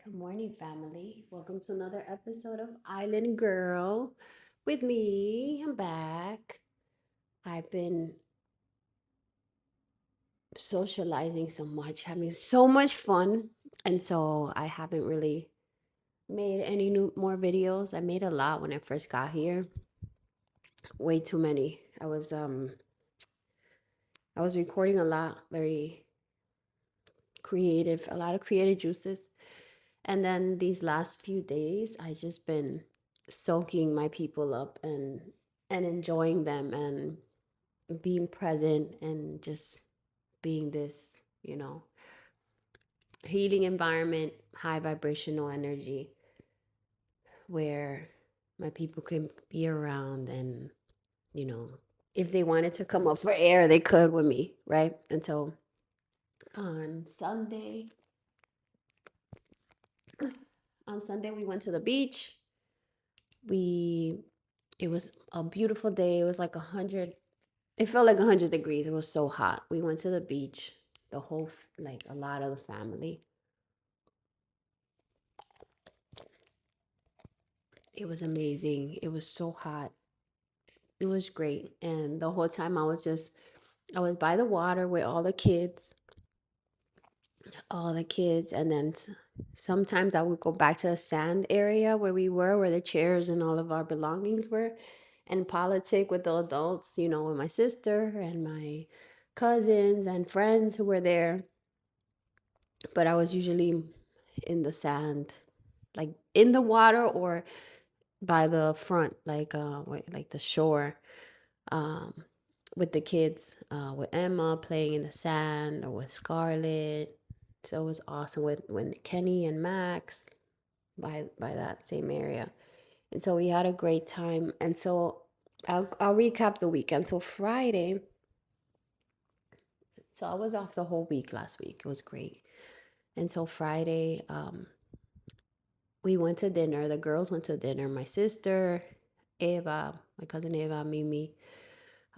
Good morning, family. Welcome to another episode of Island Girl with me. I'm back. I've been socializing so much, having so much fun. And so I haven't really made any new more videos. I made a lot when I first got here. Way too many. I was recording a lot, very creative, a lot of creative juices. And then these last few days, I just been soaking my people up and enjoying them and being present and just being this, healing environment, high vibrational energy where my people can be around and, you know, if they wanted to come up for air, they could with me, right? And so on Sunday, on Sunday we went to the beach. We It was a beautiful day. It was like 100. It felt like 100 degrees. It was so hot. We went to the beach, like a lot of the family. It was amazing. It was so hot. It was great. And the whole time I was by the water with all the kids. And then sometimes I would go back to the sand area where we were, where the chairs and all of our belongings were, and politic with the adults, with my sister and my cousins and friends who were there. But I was usually in the sand, like in the water or by the front, like the shore, um, with the kids, with Emma playing in the sand or with Scarlett. So it was awesome with when Kenny and Max by that same area. And so we had a great time. And so I'll recap the weekend. So Friday, so I was off the whole week last week. It was great. And so Friday, we went to dinner. The girls went to dinner. My sister, Eva, my cousin Eva, Mimi,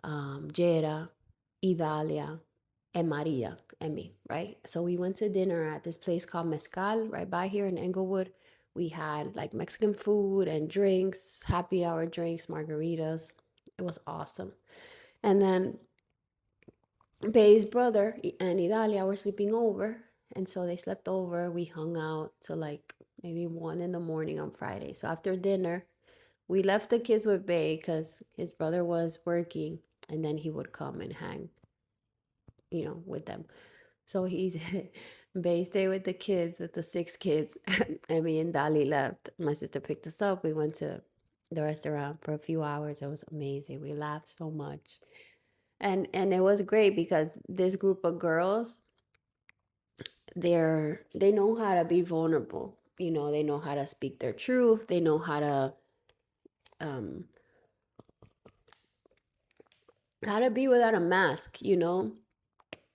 Jera, Idalia, and Maria, and me, right? So we went to dinner at this place called Mezcal right by here in Englewood. We had like Mexican food and drinks, happy hour drinks, margaritas. It was awesome. And then Bay's brother and Idalia were sleeping over. And so they slept over. We hung out till like maybe 1 in the morning on Friday. So after dinner, we left the kids with Bay because his brother was working and then he would come and hang, with them. So he's Bay stayed with the kids, with the six kids. And me and Dali left. My sister picked us up. We went to the restaurant for a few hours. It was amazing. We laughed so much. And it was great because this group of girls, they know how to be vulnerable. They know how to speak their truth. They know um how to be without a mask,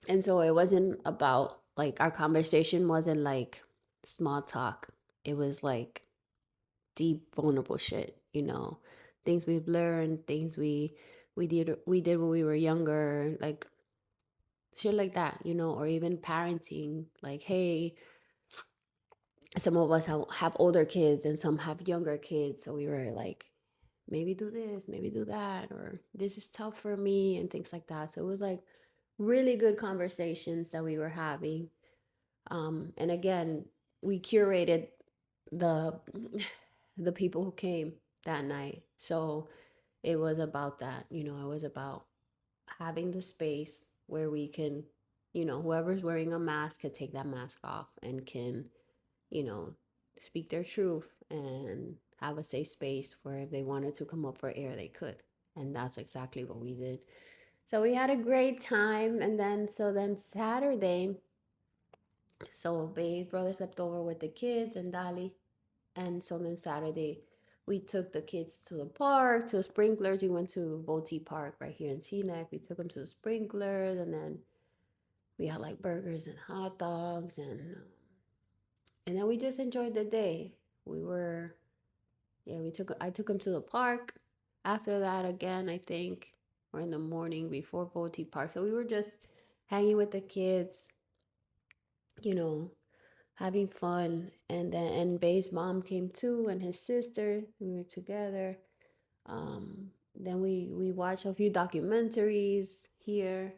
And so it wasn't about like our conversation wasn't like small talk. It was like deep vulnerable shit, Things we've learned, things we did when we were younger, like shit like that, or even parenting, like, hey, some of us have older kids and some have younger kids. So we were like, maybe do this, maybe do that, or this is tough for me and things like that. So it was like really good conversations that we were having. And again, we curated the the people who came that night. So it was about that, it was about having the space where we can, whoever's wearing a mask can take that mask off and can, you know, speak their truth and have a safe space where if they wanted to come up for air, they could. And that's exactly what we did. So we had a great time. And then Saturday, so Bay's brother slept over with the kids and Dali. And so then Saturday, we took the kids to the park, to the sprinklers. We went to Voti Park right here in Teaneck. We took them to the sprinklers, and then we had like burgers and hot dogs, and then we just enjoyed the day. We were, yeah, I took them to the park. After that, again, I think, or in the morning before Voti Park. So we were just hanging with the kids, you know, having fun. And Bay's mom came too, and his sister. We were together. Then we watched a few documentaries here,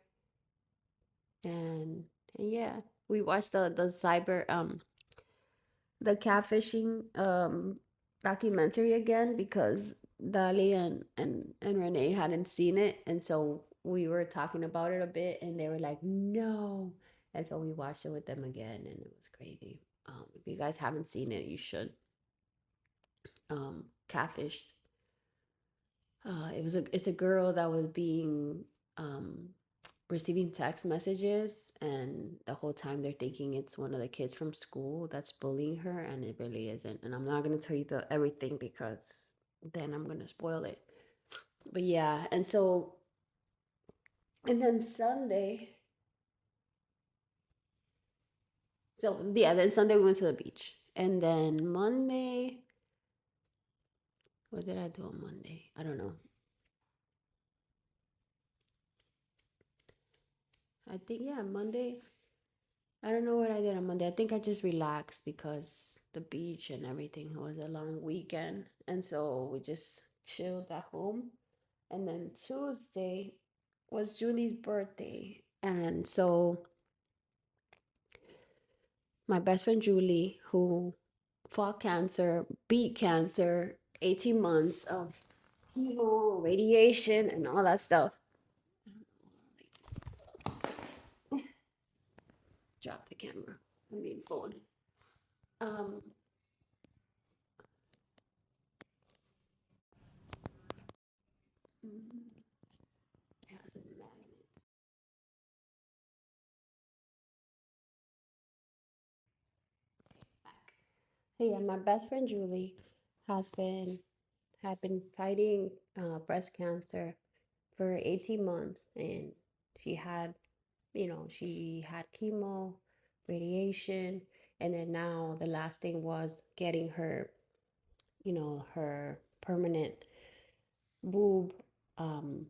and, and yeah, we watched the catfishing documentary again because Dali and Renee hadn't seen it, and so we were talking about it a bit, and they were like, "No," and so we watched it with them again, and it was crazy. If you guys haven't seen it, you should. Catfished. It's a girl that was being um receiving text messages, and the whole time they're thinking it's one of the kids from school that's bullying her, and it really isn't. And I'm not going to tell you everything because then I'm going to spoil it. But yeah, and then Sunday, so yeah, then Sunday we went to the beach. And then Monday, what did I do on Monday? I don't know. I think, yeah, Monday, I don't know what I did on Monday. I think I just relaxed because the beach and everything, it was a long weekend. And so we just chilled at home. And then Tuesday was Julie's birthday. And so my best friend Julie, who fought cancer, beat cancer, 18 months of chemo, radiation, and all that stuff. Drop the camera. I mean, phone. Um, it has a magnet. Back. Hey, yeah, my best friend Julie has been had been fighting breast cancer for 18 months, and she had, she had chemo, radiation, and then now the last thing was getting her, her permanent boob, um,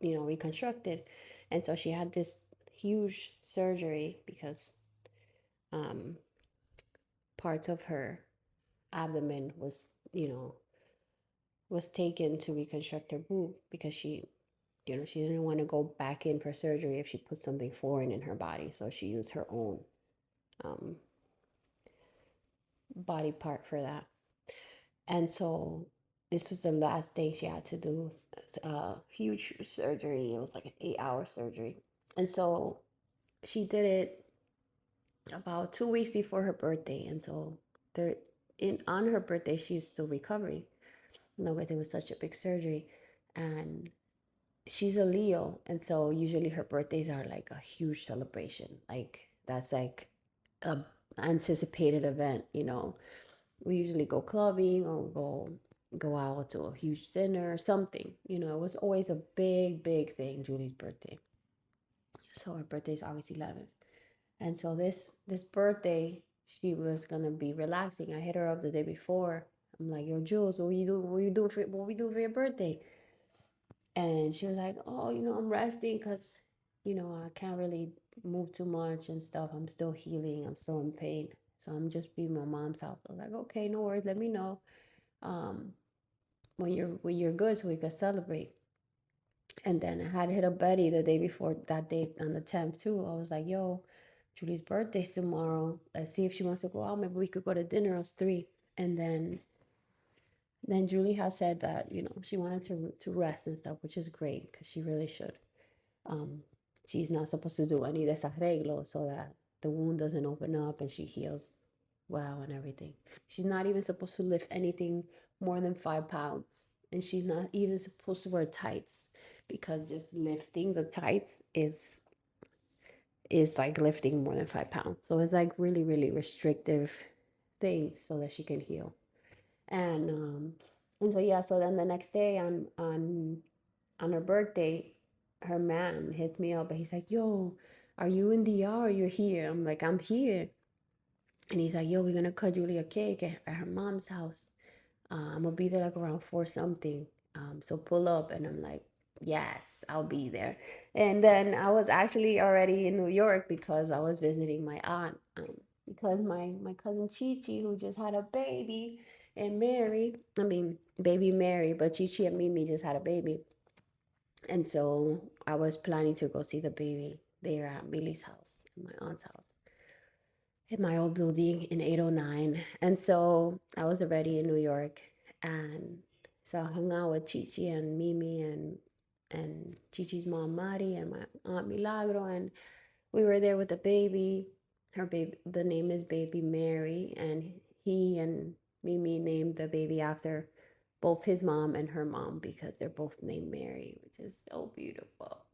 reconstructed. And so she had this huge surgery because um, parts of her abdomen was taken to reconstruct her boob because she didn't want to go back in for surgery if she put something foreign in her body. So she used her own um, body part for that. And so this was the last thing she had to do. A huge surgery. It was like an 8-hour surgery. And so she did it about 2 weeks before her birthday. And so there in on her birthday she was still recovering. No, because it was such a big surgery. And she's a Leo, and so usually her birthdays are like a huge celebration. Like that's like a anticipated event. We usually go clubbing or go out to a huge dinner or something. It was always a big, big thing, Julie's birthday. So her birthday is August 11th. And so this birthday, she was gonna be relaxing. I hit her up the day before. I'm like, yo, Jules, what we do for your birthday? And she was like, oh, I'm resting because, I can't really move too much and stuff. I'm still healing. I'm still in pain. So I'm just being my mom's house. I was like, okay, no worries. Let me know um, when you're good so we could celebrate. And then I had hit up Betty the day before that day on the 10th too. I was like, yo, Julie's birthday's tomorrow. Let's see if she wants to go out. Maybe we could go to dinner us three. And then Julie has said that, she wanted to rest and stuff, which is great because she really should. Um, she's not supposed to do any desarreglo so that the wound doesn't open up and she heals well and everything. She's not even supposed to lift anything more than 5 pounds. And she's not even supposed to wear tights because just lifting the tights is like lifting more than 5 pounds. So it's like really, really restrictive things so that she can heal. And so yeah, so then the next day on her birthday, her man hit me up and he's like, yo, are you in DR or you're here? I'm like, I'm here. And he's like, yo, we're gonna cut Julie a cake at her mom's house. I'm gonna be there like around 4 something. So pull up. And I'm like, Yes, I'll be there. And then I was actually already in New York because I was visiting my aunt. Because my cousin Chi Chi, who just had a baby, and Mary, I mean, baby Mary, but Chi Chi and Mimi just had a baby. And so I was planning to go see the baby there at Millie's house, my aunt's house, in my old building in 809. And so I was already in New York. And so I hung out with Chichi and Mimi and Chichi's mom Mari and my aunt Milagro. And we were there with the baby. Her baby, the name is baby Mary. And he and Mimi named the baby after both his mom and her mom because they're both named Mary, which is so beautiful.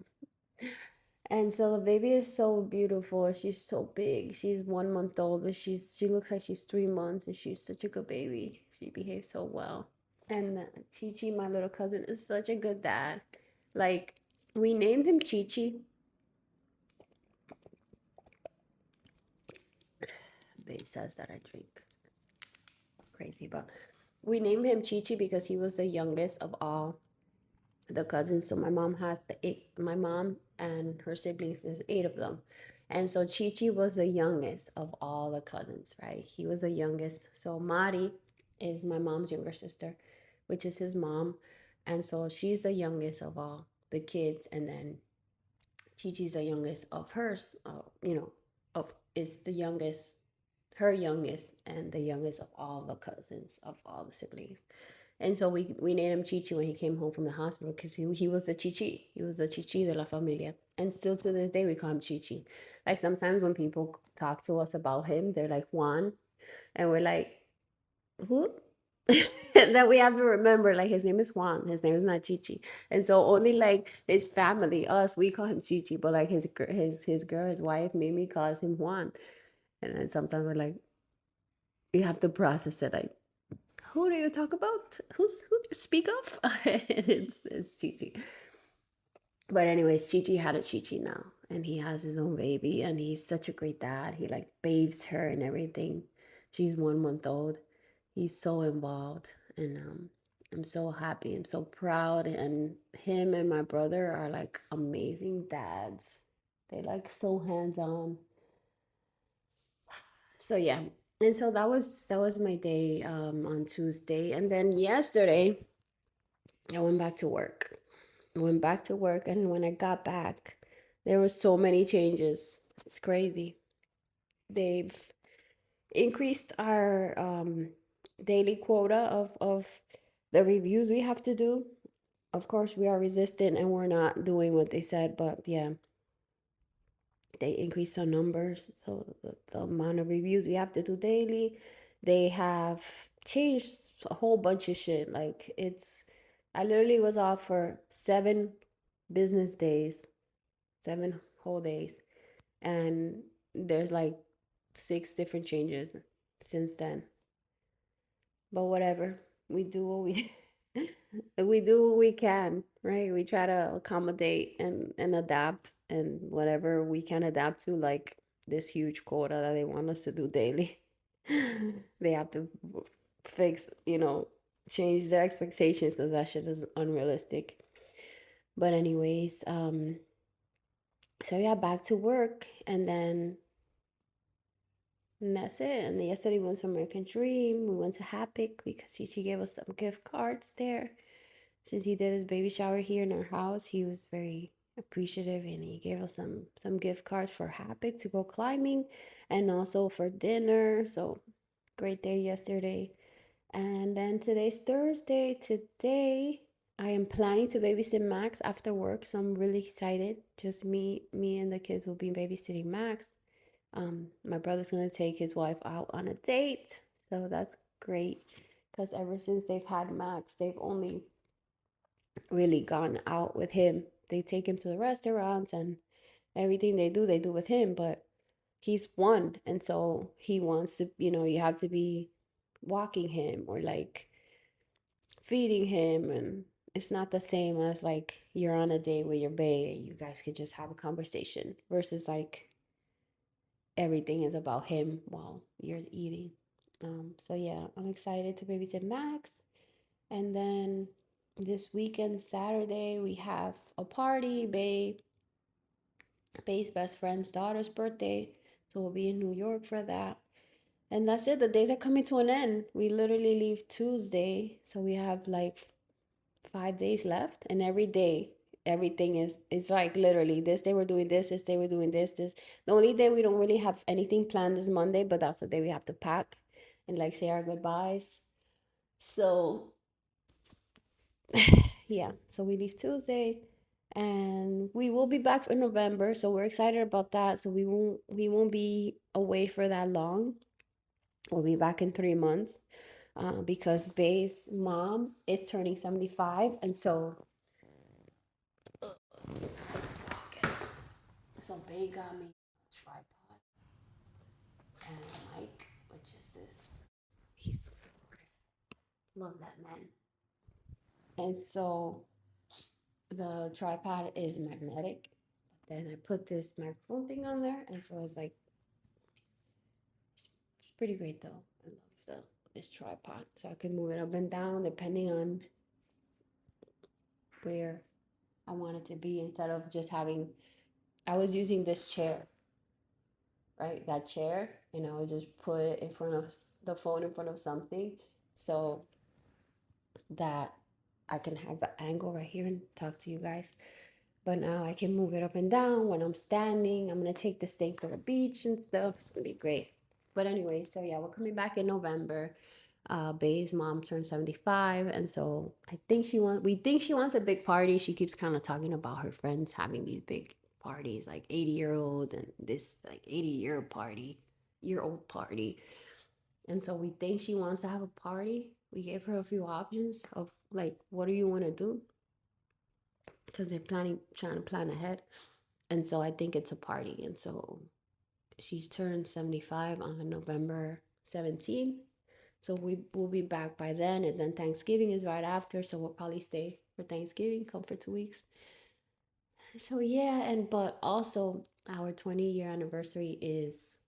And so the baby is so beautiful. She's so big. She's 1 month old, but she looks like she's 3 months, and she's such a good baby. She behaves so well. And Chi Chi, my little cousin, is such a good dad. Like we named him Chi Chi. Babe says that I drink crazy, but we named him Chi Chi because he was the youngest of all the cousins. So my mom has the eight. My mom and her siblings, there's eight of them, and so Chi Chi was the youngest of all the cousins. Right, he was the youngest. So Mari is my mom's younger sister, which is his mom, and so she's the youngest of all the kids, and then Chi Chi's the youngest of hers. Of is the youngest, her youngest, and the youngest of all the cousins of all the siblings. And so we named him Chichi when he came home from the hospital because he was the Chichi. He was the Chichi de la familia. And still to this day, we call him Chichi. Like sometimes when people talk to us about him, they're like Juan. And we're like, who? That we have to remember, like his name is Juan. His name is not Chichi. And so only like his family, us, we call him Chichi. But like his girl, his wife, Mimi calls him Juan. And then sometimes we're like, you have to process it. Like, who do you talk about? Who do you speak of? It's Chi. But anyways, Chi had a Chi now, and he has his own baby, and he's such a great dad. He like bathes her and everything. She's 1 month old. He's so involved, and I'm so happy. I'm so proud, and him and my brother are like amazing dads. They like so hands on. So yeah, and so that was my day on Tuesday, and then yesterday I went back to work. I went back to work, and when I got back, there were so many changes. It's crazy. They've increased our daily quota of the reviews we have to do. Of course, we are resistant and we're not doing what they said, but yeah, they increased our numbers. So the amount of reviews we have to do daily, they have changed a whole bunch of shit. Like I literally was off for 7 business days, 7 whole days, and there's like 6 different changes since then. But whatever, we do what we we do what we can, right? We try to accommodate and adapt, and whatever we can adapt to, like this huge quota that they want us to do daily. They have to fix, change their expectations because that shit is unrealistic. But anyways, so yeah, back to work, and that's it. And yesterday we went to American Dream. We went to Happic because she gave us some gift cards there. Since he did his baby shower here in our house, he was very appreciative, and he gave us some gift cards for Happic to go climbing and also for dinner. So great day yesterday. And then today's Thursday. Today I am planning to babysit Max after work, so I'm really excited. Just me and the kids will be babysitting Max. My brother's gonna take his wife out on a date, so that's great. Because ever since they've had Max, they've only really gone out with him. They take him to the restaurants and everything they do with him, but he's one, and so he wants to, you have to be walking him or like feeding him, and it's not the same as like you're on a date with your bae and you guys can just have a conversation versus like everything is about him while you're eating. So yeah, I'm excited to babysit Max, and then this weekend, Saturday, we have a party. Bay's best friend's daughter's birthday. So we'll be in New York for that. And that's it. The days are coming to an end. We literally leave Tuesday. So we have like 5 days left. And every day, everything is like literally this day we're doing this day we're doing this. The only day we don't really have anything planned is Monday, but that's the day we have to pack and like say our goodbyes. So yeah, so we leave Tuesday and we will be back for November. So we're excited about that. So we won't be away for that long. We'll be back in 3 months because Bay's mom is turning 75. And so, so Bay got me a tripod and a mic, which is this. He's so supportive. Love that man. And so the tripod is magnetic. Then I put this microphone thing on there, and so it's like it's pretty great though. I love this tripod, so I can move it up and down depending on where I want it to be instead of just having. I was using this chair, right? That chair, and I would just put it in front of the phone in front of something, so that I can have the angle right here and talk to you guys. But now I can move it up and down when I'm standing. I'm gonna take this thing to the beach and stuff. It's gonna be great. But anyway, so yeah, we're coming back in November. Bay's mom turned 75, and so we think she wants a big party. She keeps kind of talking about her friends having these big parties, like 80-year-old and this like 80-year old party. And so we think she wants to have a party. We gave her a few options of like, what do you want to do? Because they're trying to plan ahead. And so I think it's a party. And so she turned 75 on November 17th. So we will be back by then. And then Thanksgiving is right after. So we'll probably stay for Thanksgiving, come for 2 weeks. So yeah, but also our 20-year anniversary is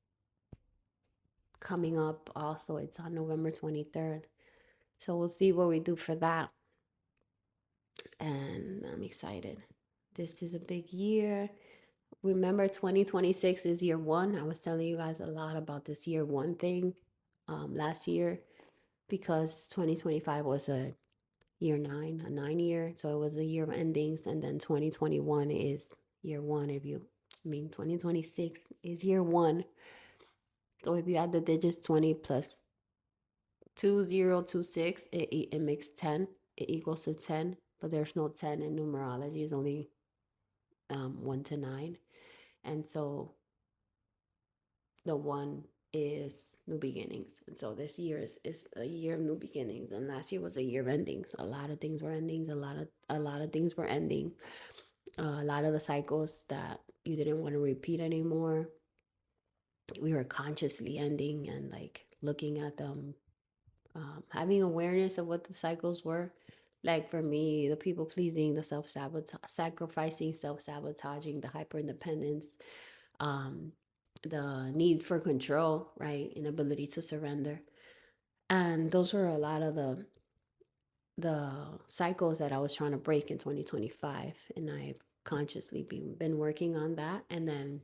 coming up. Also, it's on November 23rd. So we'll see what we do for that. And I'm excited. This is a big year. Remember, 2026 is year one. I was telling you guys a lot about this year one thing last year because 2025 was a year nine, a 9 year. So it was a year of endings. And then 2021 is year one. 2026 is year one. So if you add the digits 20 plus 2026, it makes 10. It equals to 10, but there's no 10 in numerology. It's only 1 to 9. And so the one is new beginnings. And so this year is a year of new beginnings. And last year was a year of endings. A lot of things were endings. A lot of things were ending. A lot of the cycles that you didn't want to repeat anymore, we were consciously ending and like looking at them, having awareness of what the cycles were. Like for me, the people pleasing, the sacrificing, self sabotaging, the hyper independence, um, the need for control, right? Inability to surrender. And those were a lot of the cycles that I was trying to break in 2025. And I've consciously been working on that. And then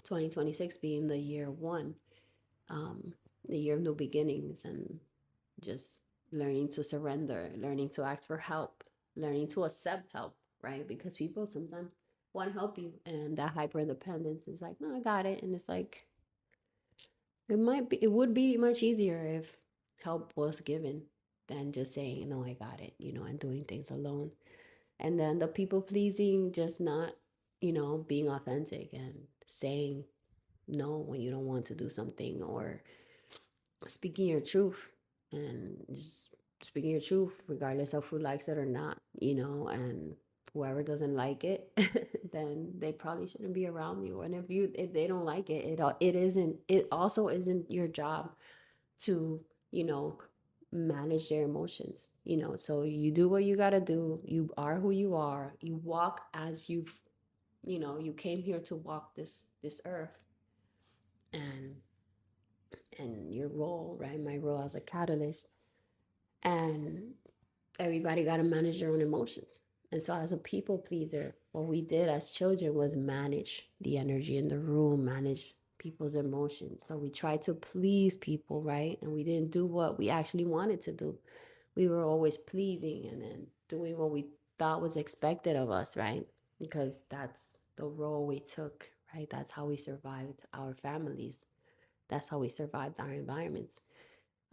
2026 being the year one, the year of new beginnings and just learning to surrender, learning to ask for help, learning to accept help, right? Because people sometimes want to help you, and that hyper independence is like, no, I got it. And it's like, it would be much easier if help was given than just saying, no, I got it, and doing things alone. And then the people pleasing, just not, being authentic and saying no when you don't want to do something, or speaking your truth and just speaking your truth regardless of who likes it or not, and whoever doesn't like it then they probably shouldn't be around you. And if they don't like it, it also isn't your job to you know manage their emotions. So you do what you got to do. You are who you are. You walk as you came here to walk this earth. And your role, right? My role as a catalyst. And everybody got to manage their own emotions. And so, as a people pleaser, what we did as children was manage the energy in the room, manage people's emotions. So, we tried to please people, right? And we didn't do what we actually wanted to do. We were always pleasing and then doing what we thought was expected of us, right? Because that's the role we took, right? That's how we survived our families. That's how we survived our environments.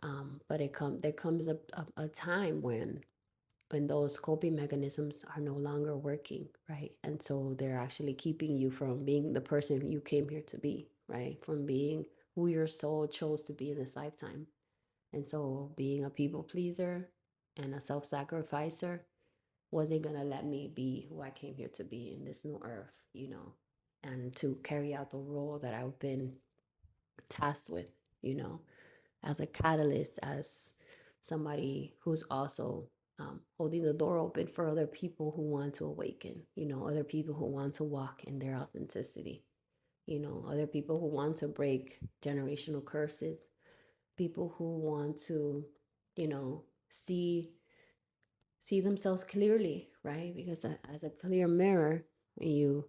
But there comes a time when those coping mechanisms are no longer working, right? And so they're actually keeping you from being the person you came here to be, right? From being who your soul chose to be in this lifetime. And so being a people pleaser and a self sacrificer wasn't going to let me be who I came here to be in this new earth, and to carry out the role that I've been tasked with, you know, as a catalyst, as somebody who's also holding the door open for other people who want to awaken, other people who want to walk in their authenticity, other people who want to break generational curses, people who want to, you know, see see themselves clearly, right? Because as a clear mirror, when you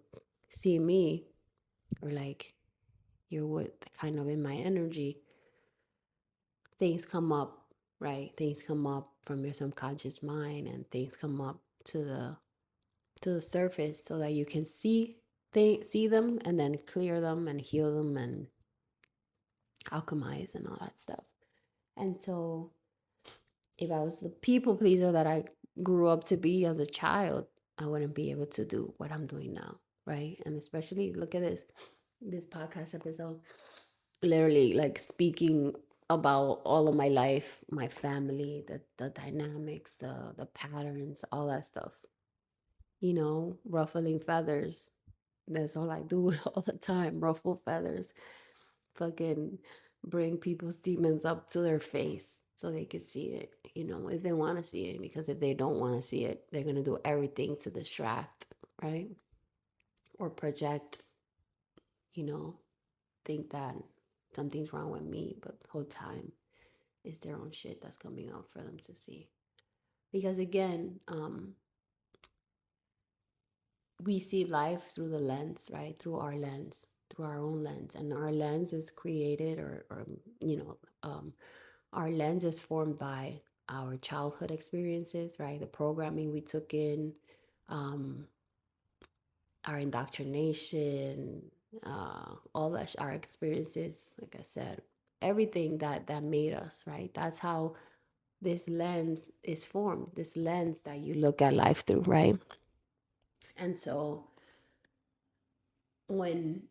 see me, or like you're what kind of in my energy, things come up, right? Things come up from your subconscious mind, and things come up to the surface so that you can see them and then clear them and heal them and alchemize and all that stuff. And so if I was the people pleaser that I grew up to be as a child, I wouldn't be able to do what I'm doing now, right? And especially look at this podcast episode, literally like speaking about all of my life, my family, the dynamics, the patterns, all that stuff. Ruffling feathers. That's all I do all the time. Ruffle feathers. Fucking bring people's demons up to their face so they could see it, if they want to see it. Because if they don't want to see it, they're going to do everything to distract, right? Or project, you know, think that something's wrong with me, but the whole time it's their own shit that's coming out for them to see. Because again, we see life through the lens, right? Through our lens, through our own lens. And our lens is created or our lens is formed by our childhood experiences, right? The programming we took in, um, our indoctrination, all that, our experiences, like I said, everything that made us, right? That's how this lens is formed, this lens that you look at life through, right? And so when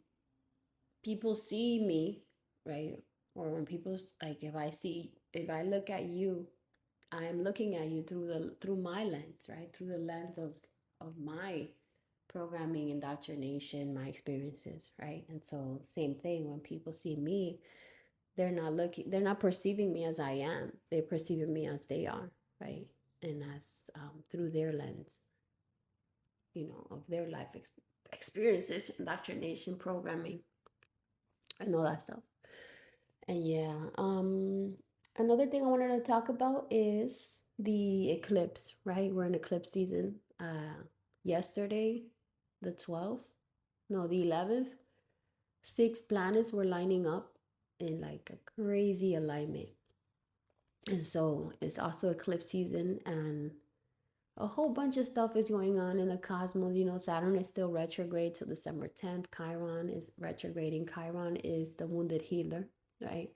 people see me, right? Or when people like if I look at you, I am looking at you through my lens, right? Through the lens of my programming, indoctrination, my experiences, right? And so same thing when people see me, they're not perceiving me as I am. They're perceiving me as they are, right? And as through their lens, of their life experiences, indoctrination, programming, and all that stuff. And yeah, another thing I wanted to talk about is the eclipse, right? We're in eclipse season. Yesterday, the 12th, no, the 11th, six planets were lining up in like a crazy alignment. And so it's also eclipse season, and a whole bunch of stuff is going on in the cosmos. Saturn is still retrograde till December 10th. Chiron is retrograding. Chiron is the wounded healer, right?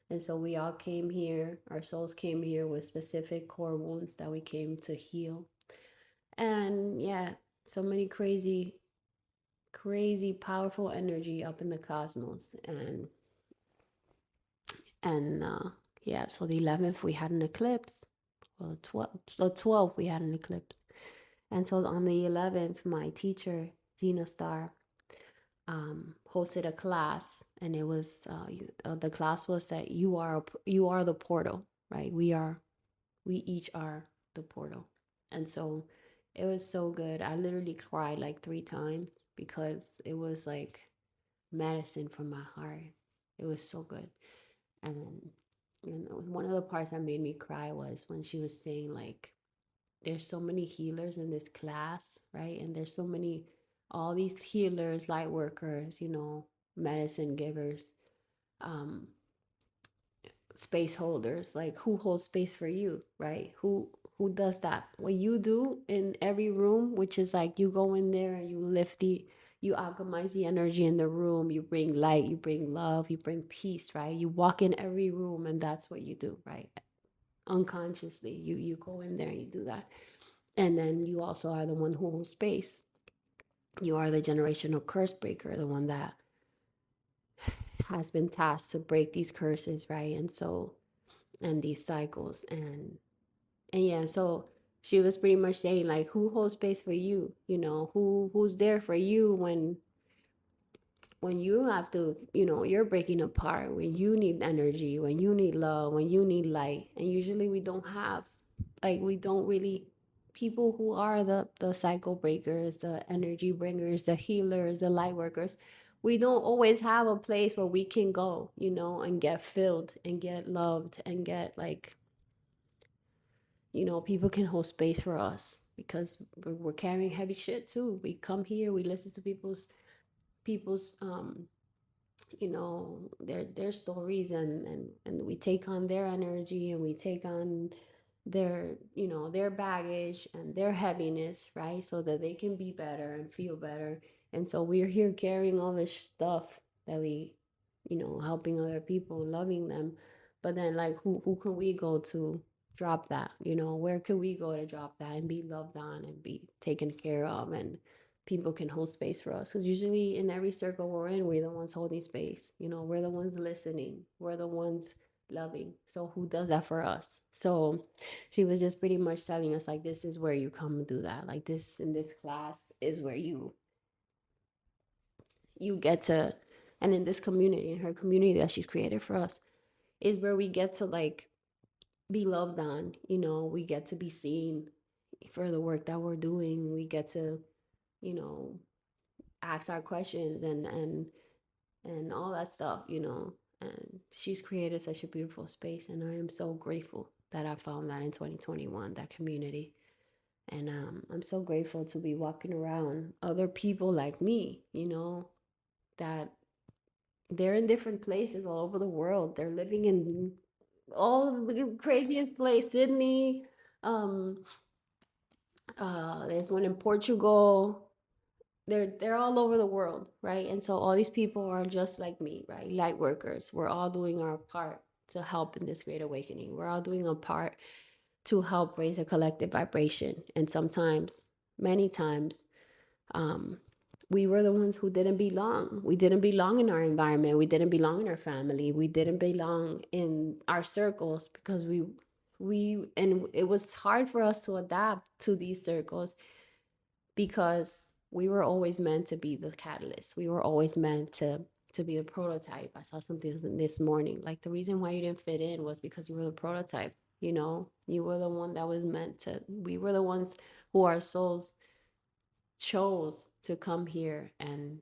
And so we all came here, our souls came here with specific core wounds that we came to heal. And yeah, so many crazy, crazy, powerful energy up in the cosmos. And yeah, so the 11th we had an eclipse. Well, the 12th we had an eclipse. And so on the 11th, my teacher, Zena Star, hosted a class, and it was the class was that you are the portal, right? We each are the portal. And so it was so good. I literally cried like 3 times because it was like medicine from my heart. It was so good. And one of the parts that made me cry was when she was saying like there's so many healers in this class, right? And there's so many, all these healers, light workers, medicine givers, um, space holders. Like, who holds space for you, right? Who does that? What you do in every room, which is like you go in there and you alchemize the energy in the room, you bring light, you bring love, you bring peace, right? You walk in every room and that's what you do, right? Unconsciously, you go in there and you do that. And then you also are the one who holds space. You are the generational curse breaker, the one that has been tasked to break these curses, right? And so, and these cycles. And yeah, so she was pretty much saying, like, who holds space for you? Who's there for you when you have to, you're breaking apart, when you need energy, when you need love, when you need light. And usually we don't have, like, we don't really, people who are the cycle breakers, the energy bringers, the healers, the light workers, we don't always have a place where we can go, and get filled and get loved and get, like, people can hold space for us because we're carrying heavy shit too. We come here, we listen to people's their stories, and we take on their energy, and we take on their baggage and their heaviness, right? So that they can be better and feel better. And so we're here carrying all this stuff that we, helping other people, loving them. But then, like, who can we go to drop that? Where can we go to drop that and be loved on and be taken care of, and people can hold space for us? Because usually in every circle we're in, we're the ones holding space. We're the ones listening, we're the ones loving. So who does that for us? So she was just pretty much telling us, like, this is where you come and do that. Like, this, in this class, is where you get to, and in this community, in her community that she's created for us, is where we get to, like, be loved on. We get to be seen for the work that we're doing. We get to, you know ask our questions, and all that stuff. And she's created such a beautiful space, and I am so grateful that I found that in 2021, that community. And I'm so grateful to be walking around other people like me, that they're in different places all over the world. They're living in all of the craziest place, Sydney. Um, there's one in Portugal. They're all over the world, right? And so all these people are just like me, right? Light workers. We're all doing our part to help in this great awakening. We're all doing a part to help raise a collective vibration. And sometimes, many times, um, we were the ones who didn't belong. We didn't belong in our environment. We didn't belong in our family. We didn't belong in our circles because and it was hard for us to adapt to these circles because we were always meant to be the catalyst. We were always meant to be the prototype. I saw something this morning. Like, the reason why you didn't fit in was because you were the prototype. You were the one that was meant to. We were the ones who our souls chose to come here and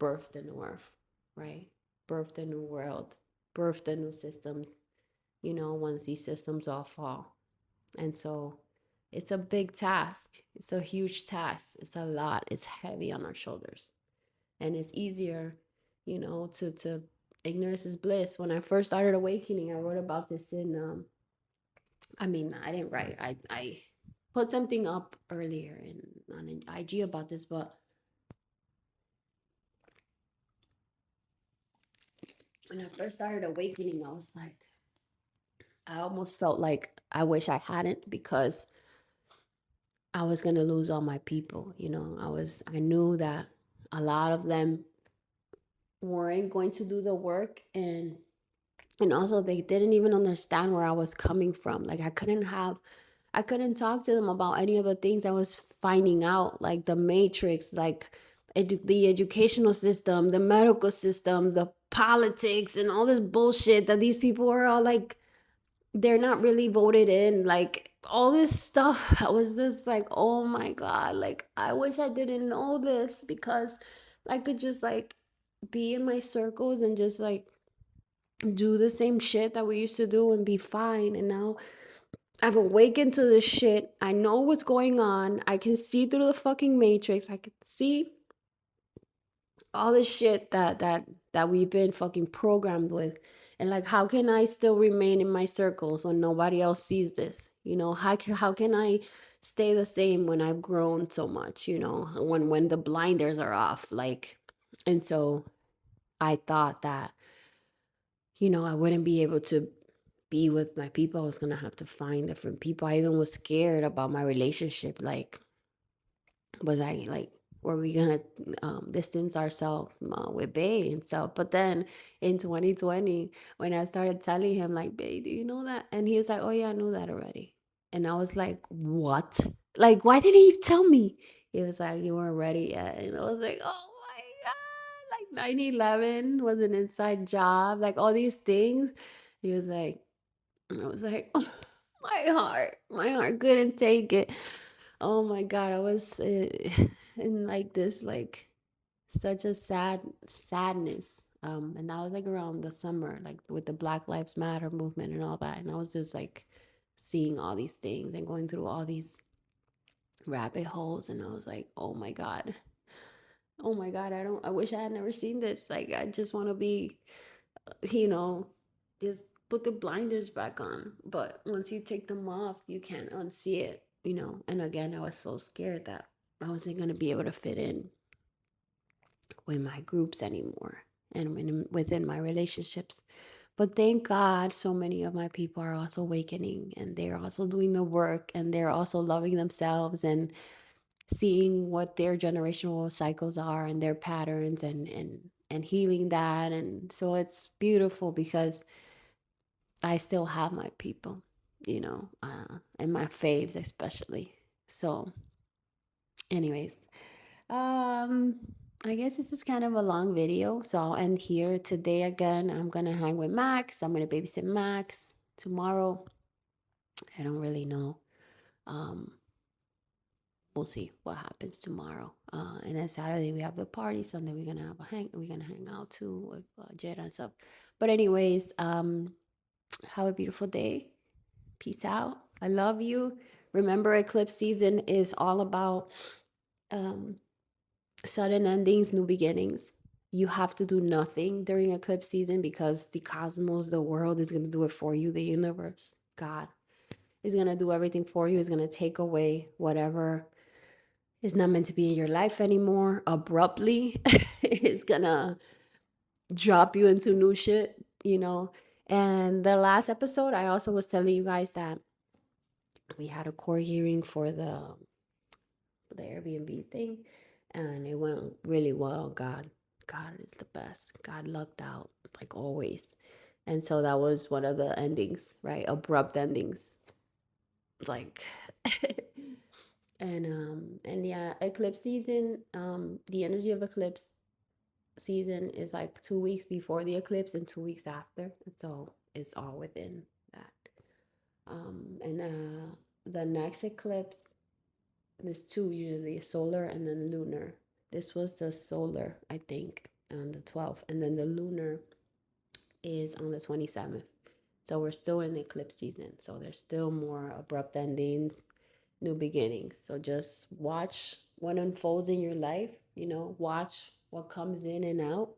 birth the new earth, right? Birth the new world, birth the new systems. Once these systems all fall. And so it's a big task. It's a huge task. It's a lot. It's heavy on our shoulders. And it's easier, to ignorance is bliss. When I first started awakening, I wrote about this in I didn't write. I put something up earlier on an IG about this, but when I first started awakening, I was like, I almost felt like I wish I hadn't, because I was gonna lose all my people. I knew that a lot of them weren't going to do the work, and also they didn't even understand where I was coming from. Like, I couldn't talk to them about any of the things I was finding out, like the matrix, like the educational system, the medical system, the politics, and all this bullshit that these people are all like, they're not really voted in, like all this stuff. I was just like, oh my God, like, I wish I didn't know this, because I could just, like, be in my circles and just, like, do the same shit that we used to do and be fine. And now I've awakened to this shit. I know what's going on. I can see through the fucking matrix. I can see all the shit that we've been fucking programmed with. And like, how can I still remain in my circles when nobody else sees this? How can I stay the same when I've grown so much, when the blinders are off? Like, and so I thought that, I wouldn't be able to be with my people. I was gonna have to find different people. I even was scared about my relationship. Like, was I like, were we gonna distance ourselves with Bay and stuff? But then in 2020, when I started telling him, like, Bay, do you know that? And he was like, oh yeah, I knew that already. And I was like, what? Like, why didn't you tell me? He was like, you weren't ready yet. And I was like, oh my God, like 9/11 was an inside job, like all these things. He was like, I was like, oh, my heart couldn't take it. Oh my God, I was in like this, like such a sadness. And that was like around the summer, like with the Black Lives Matter movement and all that. And I was just like seeing all these things and going through all these rabbit holes. And I was like, oh my God, I wish I had never seen this. Like, I just want to be, you know, just put the blinders back on. But once you take them off, you can't unsee it. And again, I was so scared that I wasn't going to be able to fit in with my groups anymore and within my relationships. But thank God, so many of my people are also awakening and they're also doing the work and they're also loving themselves and seeing what their generational cycles are and their patterns and healing that. And so it's beautiful because I still have my people, and my faves especially. So, anyways, um, I guess this is kind of a long video, so I'll end here today. Again, I'm gonna hang with Max. I'm gonna babysit Max tomorrow. I don't really know. Um, we'll see what happens tomorrow. And then Saturday we have the party. Sunday we're gonna have a hang. We're gonna hang out too with Jada and stuff. But anyways, have a beautiful day. Peace out. I love you. Remember, eclipse season is all about um, sudden endings, new beginnings. You have to do nothing during eclipse season because the cosmos, the world is going to do it for you. The universe, God, is going to do everything for you. Is going to take away whatever is not meant to be in your life anymore abruptly. It's going to drop you into new shit. And the last episode, I also was telling you guys that we had a court hearing for the Airbnb thing, and it went really well. God is the best. God lucked out like always. And so that was one of the endings, right? Abrupt endings. Like and yeah, eclipse season, the energy of eclipse season is like 2 weeks before the eclipse and 2 weeks after. And so it's all within that. And the next eclipse, there's two usually, solar and then lunar. This was the solar, I think, on the 12th, and then the lunar is on the 27th. So we're still in eclipse season. So there's still more abrupt endings, new beginnings. So just watch what unfolds in your life, watch what comes in and out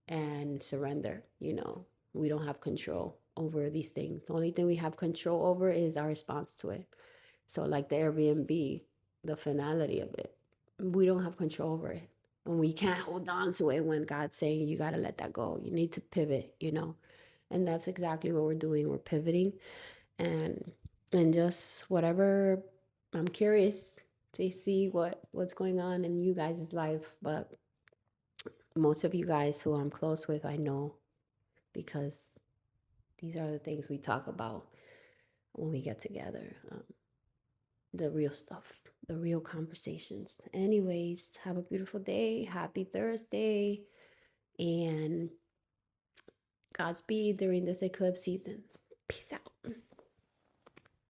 and surrender. We don't have control over these things. The only thing we have control over is our response to it. So, like the Airbnb, the finality of it, we don't have control over it. And we can't hold on to it when God's saying you got to let that go. You need to pivot. And that's exactly what we're doing. We're pivoting and just whatever. I'm curious to see what's going on in you guys' life. But most of you guys who I'm close with, I know because these are the things we talk about when we get together. The real stuff, the real conversations. Anyways, have a beautiful day. Happy Thursday. And Godspeed during this eclipse season. Peace out.